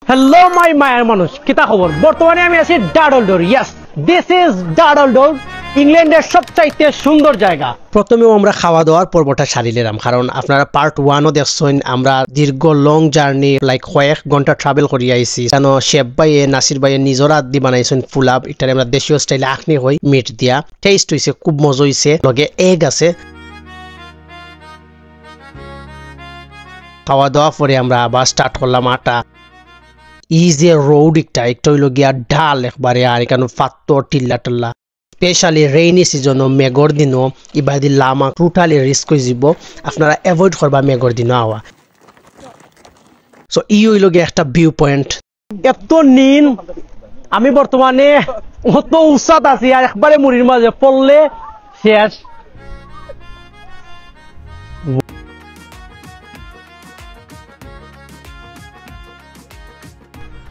Hello my মায়ের মানুষ কিতা খবর বর্তমানে আমি আছি ডাডলডোর ইয়েস দিস ইজ ডাডলডোর ইংল্যান্ডের সবচাইতে সুন্দর জায়গা প্রথমেও আমরা খাওয়া দাওয়ার পর্বটা সারিলাম কারণ আপনারা পার্ট 1ও দেখছেন আমরা দীর্ঘ লং জার্নি লাইক কয়েক ঘন্টা ট্রাভেল করি আইছি কেন শেফ ভাইয়ে নাসির ভাইয়ে নিজের হাত দিয়ে বানাইছেন ফুলাব এটা আমরা দেশীয় স্টাইলে আখনি হই মিট দিয়া টেস্ট হইছে খুব মজা হইছে লগে এগ আছে খাওয়া দাওয়া পরে আমরা আবার স্টার্ট করলাম আটা ইজে রোড একটা হইল গিয়া ঢাল একবারে আর এখানে ফাত্তর টিল্লা টল্লা স্পেশালি রেইনি সিজন মেঘর দিনও ইবাদি লামা টোটালি রিস্ক হয়ে যাব আপনারা এভয়েড করবা মেঘর দিনও আওয়া সো ই হইল গিয়া একটা ভিউ পয়েন্ট এত নীল আমি বর্তমানে অত উৎসাহ আছি আর একবারে মুড়ির মাঝে পড়লে শেষ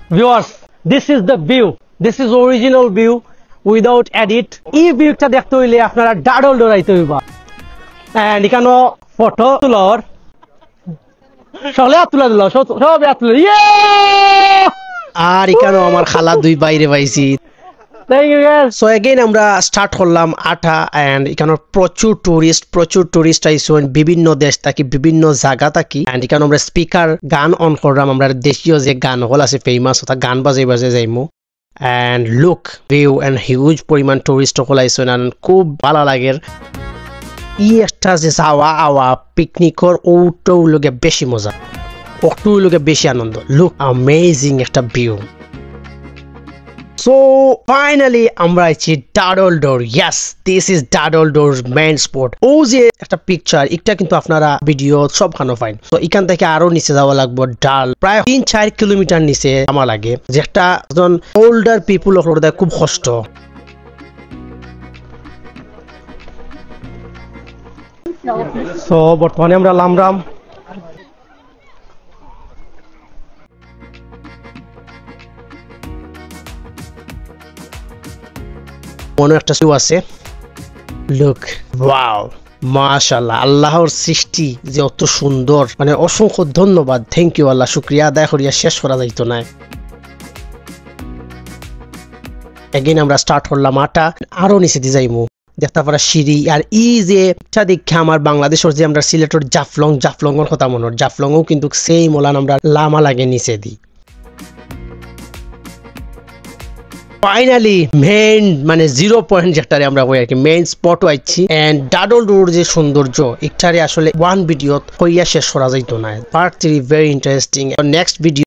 Viewers, this is the view. This is original view without edit. এই ভিউটা দেখতে হইলে আপনারা ডাডলডোর আইতে হইবা এন্ড এখানে ফটো তোলার সলে তুলা দিল সব তুলা ইয়ে আর এখানে আমার খালা দুই বাইরে পাইছি thank you guys so again আমরা স্টার্ট করলাম আটা এন্ড এখানে প্রচুর টুরিস্ট আইছেন বিভিন্ন দেশ থেকে বিভিন্ন জায়গা থেকে এন্ড এখানে আমরা স্পিকার গান অন করলাম আমরা দেশীয় যে গান হল আছে ফেমাস ওটা গান বাজে যাইমু and look view and huge পরিমাণ টুরিস্ট হল আইছেন এন্ড খুব ভালো লাগে ই একটা যে আওয়া পিকনিকর ওটো লগে বেশি মজা ওটো লগে বেশি আনন্দ লুক অ্যামেজিং একটা ভিউ So finally আমরা আইছি ডাডলডোর yes this is ডাডলডোর's main spot ও যে একটা পিকচার এটা কিন্তু আপনারা ভিডিও সবখানে পাইন তো এখান থেকে আরো নিচে যাওয়া লাগবে ডাল প্রায় 3-4 কিলোমিটার নিচে আমার লাগে যে একটা একজন ওল্ডার পিপল ওদের খুব কষ্ট সো বর্তমানে আমরা লামরাম মনে একটা শু আছে লুক ওয়াও মাশাআল্লাহ আল্লাহর সৃষ্টি যে অত সুন্দর মানে অসংখ্য ধন্যবাদ থ্যাংক ইউ আল্লাহ শুকরিয়া আদায় করিয়া শেষ করা যাইতো না এগেইন আমরা স্টার্ট করলাম আটা আরো নিচে দিয়ে যাইমু দেখতে পারা সিঁড়ি আর ই যে এটা দেখে আমার বাংলাদেশের যে আমরা সিলেটের জাফলং এর কথা মনে জাফলংও কিন্তু সেই মোলান আমরা লামা লাগে নিচে দিই ফাইনালি মেইন মানে 0 পয়েন্ট যেটারে আমরা কই আর কি মেইন স্পট আইছি এন্ড ডাডলডোর যে সৌন্দর্য একটারে আসলে ওয়ান ভিডিও হইয়া শেষ করা যাইতো না part 3 very interesting next video